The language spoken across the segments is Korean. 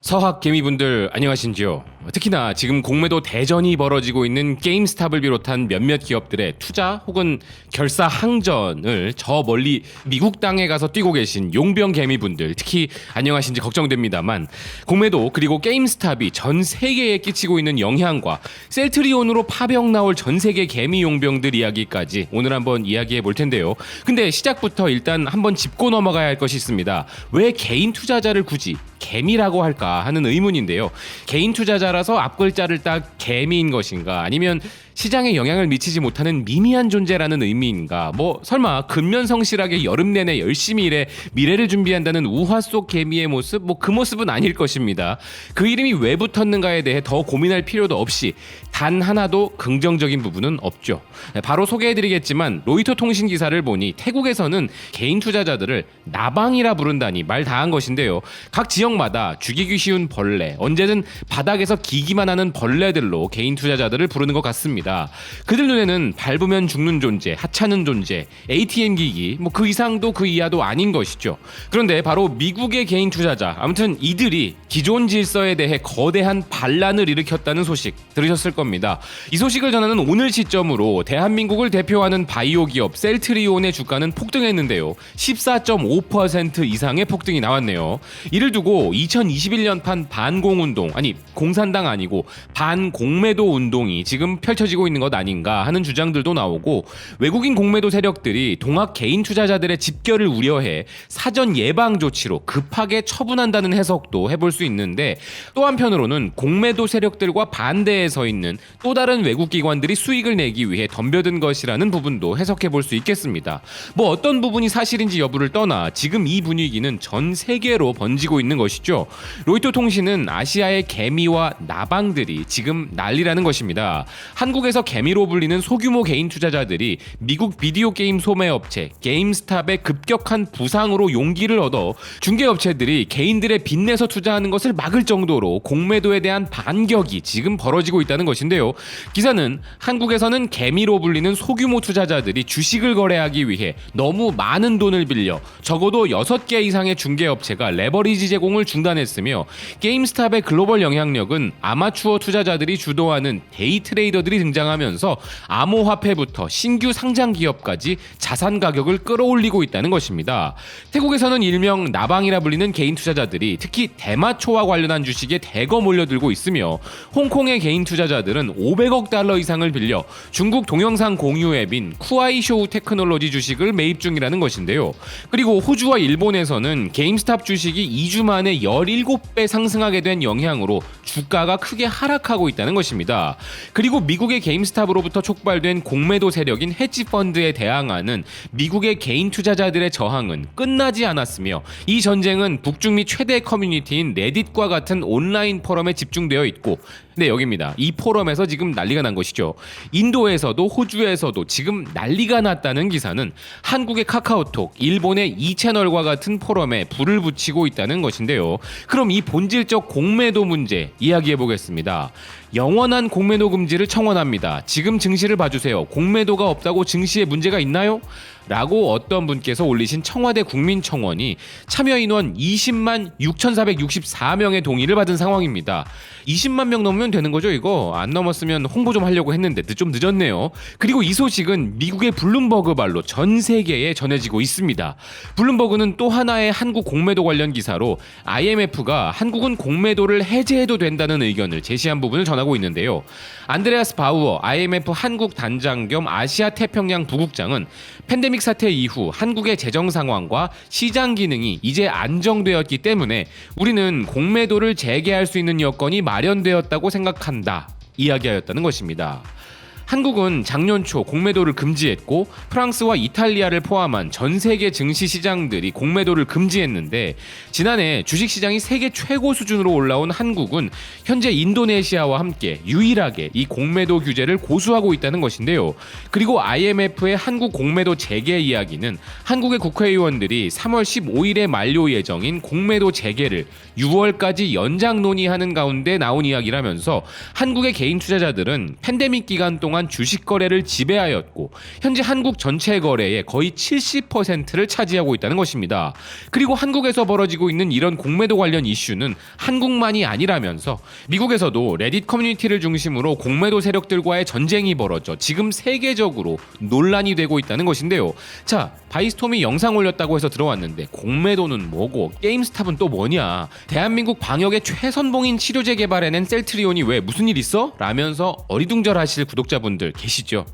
서학 개미분들 안녕하신지요? 특히나 지금 공매도 대전이 벌어지고 있는 게임스탑을 비롯한 몇몇 기업들의 투자 혹은 결사 항전을 저 멀리 미국 땅에 가서 뛰고 계신 용병 개미분들 특히 안녕하신지 걱정됩니다만, 공매도 그리고 게임스탑이 전 세계에 끼치고 있는 영향과 셀트리온으로 파병 나올 전 세계 개미 용병들 이야기까지 오늘 한번 이야기해 볼 텐데요. 근데 시작부터 일단 한번 짚고 넘어가야 할 것이 있습니다. 왜 개인 투자자를 굳이 개미라고 할까 하는 의문인데요. 개인 투자자라서 앞글자를 딱 개미인 것인가, 아니면 시장에 영향을 미치지 못하는 미미한 존재라는 의미인가, 설마 근면성실하게 여름 내내 열심히 일해 미래를 준비한다는 우화 속 개미의 모습, 그 모습은 아닐 것입니다. 그 이름이 왜 붙었는가에 대해 더 고민할 필요도 없이 단 하나도 긍정적인 부분은 없죠. 바로 소개해드리겠지만, 로이터 통신 기사를 보니 태국에서는 개인 투자자들을 나방이라 부른다니 말 다 한 것인데요. 각 지역마다 죽이기 쉬운 벌레, 언제든 바닥에서 기기만 하는 벌레들로 개인 투자자들을 부르는 것 같습니다. 그들 눈에는 밟으면 죽는 존재, 하찮은 존재, ATM 기기, 그 이상도 그 이하도 아닌 것이죠. 그런데 바로 미국의 개인 투자자, 아무튼 이들이 기존 질서에 대해 거대한 반란을 일으켰다는 소식 들으셨을 겁니다. 이 소식을 전하는 오늘 시점으로 대한민국을 대표하는 바이오 기업 셀트리온의 주가는 폭등했는데요. 14.5% 이상의 폭등이 나왔네요. 이를 두고 2021년판 반공운동, 아니 공산당 아니고 반공매도 운동이 지금 펼쳐지고 있는 것 아닌가 하는 주장들도 나오고, 외국인 공매도 세력들이 동학 개인 투자자들의 집결을 우려해 사전 예방 조치로 급하게 처분한다는 해석도 해볼 수 있는데, 또 한편으로는 공매도 세력들과 반대에 서 있는 또 다른 외국 기관들이 수익을 내기 위해 덤벼든 것이라는 부분도 해석해 볼 수 있겠습니다. 어떤 부분이 사실인지 여부를 떠나 지금 이 분위기는 전 세계로 번지고 있는 것이죠. 로이터 통신은 아시아의 개미와 나방들이 지금 난리라는 것입니다. 한국에서 개미로 불리는 소규모 개인 투자자들이 미국 비디오 게임 소매업체 게임스탑의 급격한 부상으로 용기를 얻어 중개업체들이 개인들의 빚내서 투자하는 것을 막을 정도로 공매도에 대한 반격이 지금 벌어지고 있다는 것인데요. 기사는 한국에서는 개미로 불리는 소규모 투자자들이 주식을 거래하기 위해 너무 많은 돈을 빌려 적어도 6개 이상의 중개업체가 레버리지 제공을 중단했으며, 게임스탑의 글로벌 영향력은 아마추어 투자자들이 주도하는 데이 트레이더들이 등장하면서 암호화폐부터 신규 상장 기업까지 자산 가격을 끌어올리고 있다는 것입니다. 태국에서는 일명 나방이라 불리는 개인 투자자들이 특히 대마초와 관련한 주식에 대거 몰려들고 있으며, 홍콩의 개인 투자자들은 500억 달러 이상을 빌려 중국 동영상 공유 앱인 쿠아이쇼우 테크놀로지 주식을 매입 중이라는 것인데요. 그리고 호주와 일본에서는 게임스탑 주식이 2주 만에 17배 상승하게 된 영향으로 주가가 크게 하락하고 있다는 것입니다. 그리고 미국의 게임스탑으로부터 촉발된 공매도 세력인 헤지펀드에 대항하는 미국의 개인 투자자들의 저항은 끝나지 않았으며, 이 전쟁은 북중미 최대 커뮤니티인 레딧과 같은 온라인 포럼에 집중되어 있고, 네, 여기입니다. 이 포럼에서 지금 난리가 난 것이죠. 인도에서도 호주에서도 지금 난리가 났다는 기사는 한국의 카카오톡, 일본의 이채널과 같은 포럼에 불을 붙이고 있다는 것인데요. 그럼 이 본질적 공매도 문제 이야기해 보겠습니다. 영원한 공매도 금지를 청원합니다. 지금 증시를 봐주세요. 공매도가 없다고 증시에 문제가 있나요? 라고 어떤 분께서 올리신 청와대 국민청원이 참여 인원 20만 6,464명의 동의를 받은 상황입니다. 20만 명 넘으면 되는 거죠, 이거? 안 넘었으면 홍보 좀 하려고 했는데 좀 늦었네요. 그리고 이 소식은 미국의 블룸버그 발로 전 세계에 전해지고 있습니다. 블룸버그는 또 하나의 한국 공매도 관련 기사로 IMF가 한국은 공매도를 해제해도 된다는 의견을 제시한 부분을 전하고 있는데요. 안드레아스 바우어 IMF 한국 단장 겸 아시아 태평양 부국장은 팬데믹 사태 이후 한국의 재정 상황과 시장 기능이 이제 안정되었기 때문에 우리는 공매도를 재개할 수 있는 여건이 마련되었다고 생각한다, 이야기하였다는 것입니다. 한국은 작년 초 공매도를 금지했고, 프랑스와 이탈리아를 포함한 전 세계 증시 시장들이 공매도를 금지했는데, 지난해 주식시장이 세계 최고 수준으로 올라온 한국은 현재 인도네시아와 함께 유일하게 이 공매도 규제를 고수하고 있다는 것인데요. 그리고 IMF의 한국 공매도 재개 이야기는 한국의 국회의원들이 3월 15일에 만료 예정인 공매도 재개를 6월까지 연장 논의하는 가운데 나온 이야기라면서, 한국의 개인 투자자들은 팬데믹 기간 동안 동안 주식 거래를 지배하였고 현재 한국 전체 거래의 거의 70%를 차지하고 있다는 것입니다. 그리고 한국에서 벌어지고 있는 이런 공매도 관련 이슈는 한국만이 아니라면서 미국에서도 레딧 커뮤니티를 중심으로 공매도 세력들과의 전쟁이 벌어져 지금 세계적으로 논란이 되고 있다는 것인데요. 자, 바이스톰이 영상 올렸다고 해서 들어왔는데 공매도는 뭐고 게임스탑은 또 뭐냐, 대한민국 방역의 최선봉인 치료제 개발해낸 셀트리온이 왜 무슨 일 있어? 라면서 어리둥절하실 구독자분들 계시죠.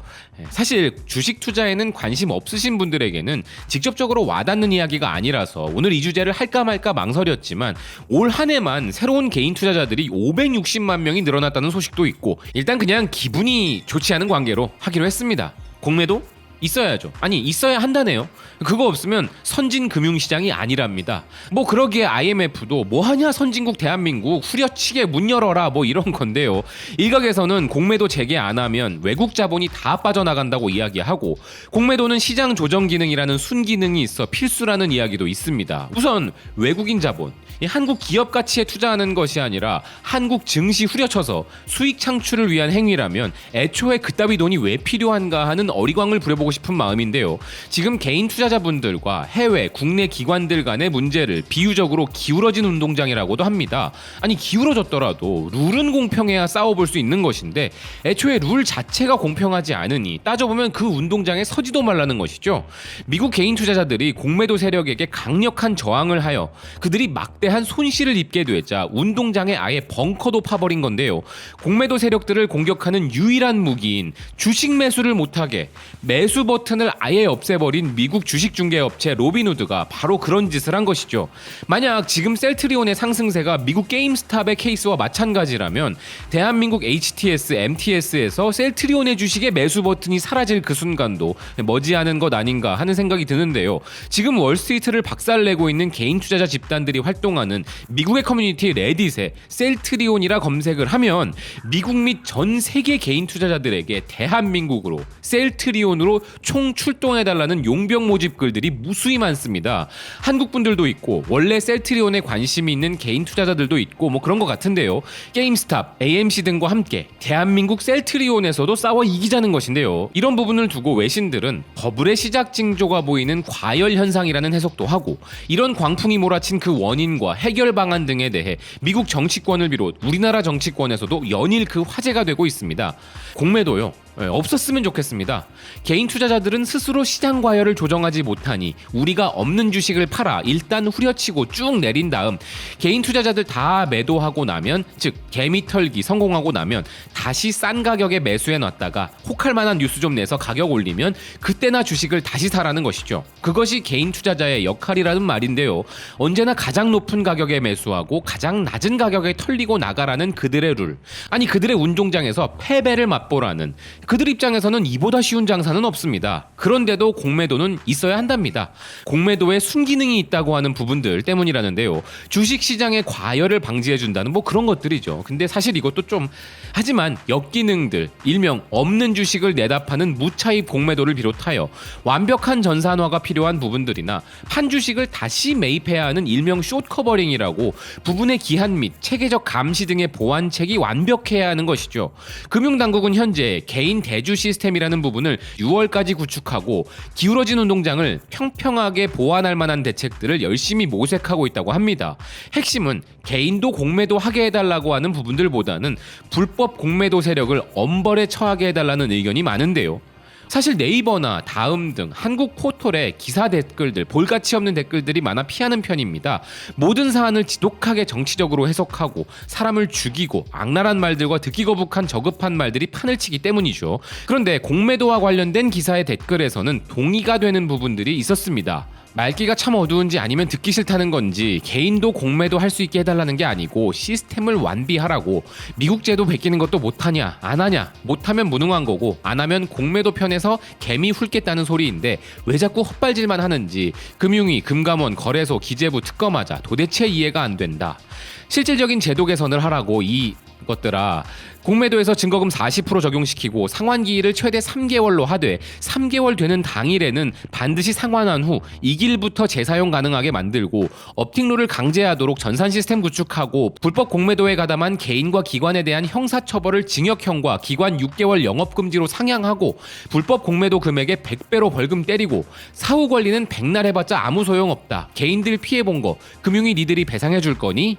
사실 주식 투자에는 관심 없으신 분들에게는 직접적으로 와닿는 이야기가 아니라서 오늘 이 주제를 할까 말까 망설였지만 올 한 해만 새로운 개인 투자자들이 560만 명이 늘어났다는 소식도 있고 일단 그냥 기분이 좋지 않은 관계로 하기로 했습니다. 공매도? 있어야죠. 아니 있어야 한다네요. 그거 없으면 선진 금융시장이 아니랍니다. 뭐 그러기에 IMF도 뭐하냐 선진국 대한민국 후려치게 문 열어라 뭐 이런 건데요. 일각에서는 공매도 재개 안 하면 외국 자본이 다 빠져나간다고 이야기하고 공매도는 시장 조정 기능이라는 순기능이 있어 필수라는 이야기도 있습니다. 우선 외국인 자본, 한국 기업 가치에 투자하는 것이 아니라 한국 증시 후려쳐서 수익 창출을 위한 행위라면 애초에 그따위 돈이 왜 필요한가 하는 어리광을 부려보고 싶은 마음인데요. 지금 개인 투자자분들과 해외, 국내 기관들 간의 문제를 비유적으로 기울어진 운동장이라고도 합니다. 아니 기울어졌더라도 룰은 공평해야 싸워볼 수 있는 것인데 애초에 룰 자체가 공평하지 않으니 따져보면 그 운동장에 서지도 말라는 것이죠. 미국 개인 투자자들이 공매도 세력에게 강력한 저항을 하여 그들이 막대한 손실을 입게 되자 운동장에 아예 벙커도 파버린 건데요. 공매도 세력들을 공격하는 유일한 무기인 주식 매수를 못하게 매수 버튼을 아예 없애버린 미국 주식중개업체 로빈후드가 바로 그런 짓을 한 것이죠. 만약 지금 셀트리온의 상승세가 미국 게임스탑의 케이스와 마찬가지라면 대한민국 HTS, MTS에서 셀트리온의 주식의 매수 버튼이 사라질 그 순간도 머지않은 것 아닌가 하는 생각이 드는데요. 지금 월스트리트를 박살내고 있는 개인 투자자 집단들이 활동하는 미국의 커뮤니티 레딧에 셀트리온이라 검색을 하면 미국 및 전 세계 개인 투자자들에게 대한민국으로 셀트리온으로 총 출동해달라는 용병 모집 글들이 무수히 많습니다. 한국 분들도 있고 원래 셀트리온에 관심이 있는 개인 투자자들도 있고 뭐 그런 것 같은데요. 게임스탑, AMC 등과 함께 대한민국 셀트리온에서도 싸워 이기자는 것인데요. 이런 부분을 두고 외신들은 버블의 시작 징조가 보이는 과열 현상이라는 해석도 하고 이런 광풍이 몰아친 그 원인과 해결 방안 등에 대해 미국 정치권을 비롯 우리나라 정치권에서도 연일 그 화제가 되고 있습니다. 공매도요. 없었으면 좋겠습니다. 개인 투자자들은 스스로 시장 과열을 조정하지 못하니 우리가 없는 주식을 팔아 일단 후려치고 쭉 내린 다음 개인 투자자들 다 매도하고 나면, 즉 개미 털기 성공하고 나면 다시 싼 가격에 매수해 놨다가 혹할 만한 뉴스 좀 내서 가격 올리면 그때나 주식을 다시 사라는 것이죠. 그것이 개인 투자자의 역할이라는 말인데요. 언제나 가장 높은 가격에 매수하고 가장 낮은 가격에 털리고 나가라는 그들의 룰, 아니 그들의 운동장에서 패배를 맛보라는, 그들 입장에서는 이보다 쉬운 장사는 없습니다. 그런데도 공매도는 있어야 한답니다. 공매도에 순기능이 있다고 하는 부분들 때문이라는데요. 주식시장의 과열을 방지해준다는 뭐 그런 것들이죠. 근데 사실 이것도 좀, 하지만 역기능들, 일명 없는 주식을 내다 파는 무차입 공매도를 비롯하여 완벽한 전산화가 필요한 부분들이나 판 주식을 다시 매입해야 하는 일명 숏커버링이라고 부분의 기한 및 체계적 감시 등의 보완책이 완벽해야 하는 것이죠. 금융당국은 현재 개인 대주 시스템이라는 부분을 6월까지 구축하고 기울어진 운동장을 평평하게 보완할 만한 대책들을 열심히 모색하고 있다고 합니다. 핵심은 개인도 공매도 하게 해달라고 하는 부분들보다는 불법 공매도 세력을 엄벌에 처하게 해달라는 의견이 많은데요. 사실 네이버나 다음 등 한국 포털에 기사 댓글들, 볼가치 없는 댓글들이 많아 피하는 편입니다. 모든 사안을 지독하게 정치적으로 해석하고 사람을 죽이고 악랄한 말들과 듣기 거북한 저급한 말들이 판을 치기 때문이죠. 그런데 공매도와 관련된 기사의 댓글에서는 동의가 되는 부분들이 있었습니다. 말귀가 참 어두운지 아니면 듣기 싫다는 건지 개인도 공매도 할 수 있게 해달라는 게 아니고 시스템을 완비하라고, 미국 제도 베끼는 것도 못하냐 안 하냐, 못하면 무능한 거고 안 하면 공매도 편에서 개미 훑겠다는 소리인데 왜 자꾸 헛발질만 하는지 금융위, 금감원, 거래소, 기재부 특검하자 도대체 이해가 안 된다. 실질적인 제도 개선을 하라고 이 것들아, 공매도에서 증거금 40% 적용시키고 상환기일을 최대 3개월로 하되 3개월 되는 당일에는 반드시 상환한 후 2일부터 재사용 가능하게 만들고 업팅룰을 강제하도록 전산 시스템 구축하고 불법 공매도에 가담한 개인과 기관에 대한 형사처벌을 징역형과 기관 6개월 영업금지로 상향하고 불법 공매도 금액의 100배로 벌금 때리고 사후 관리는 백날 해봤자 아무 소용없다. 개인들 피해본 거 금융위 니들이 배상해 줄 거니?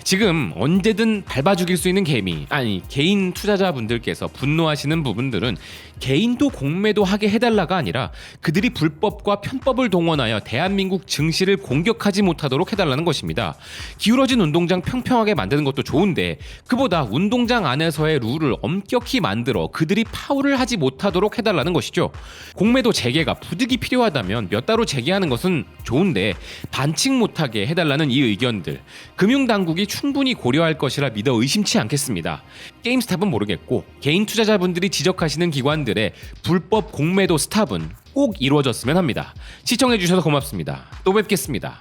지금 언제든 밟아 죽일 수 있는 개인 투자자분들께서 분노하시는 부분들은 개인도 공매도 하게 해달라가 아니라 그들이 불법과 편법을 동원하여 대한민국 증시를 공격하지 못하도록 해달라는 것입니다. 기울어진 운동장 평평하게 만드는 것도 좋은데 그보다 운동장 안에서의 룰을 엄격히 만들어 그들이 파울을 하지 못하도록 해달라는 것이죠. 공매도 재개가 부득이 필요하다면 몇 달 후 재개하는 것은 좋은데 반칙 못하게 해달라는 이 의견들 금융당국이 충분히 고려할 것이라 믿어 의심치 않겠습니다. 게임스탑은 모르겠고 개인 투자자분들이 지적하시는 기관들의 불법 공매도 스탑은 꼭 이루어졌으면 합니다. 시청해주셔서 고맙습니다. 또 뵙겠습니다.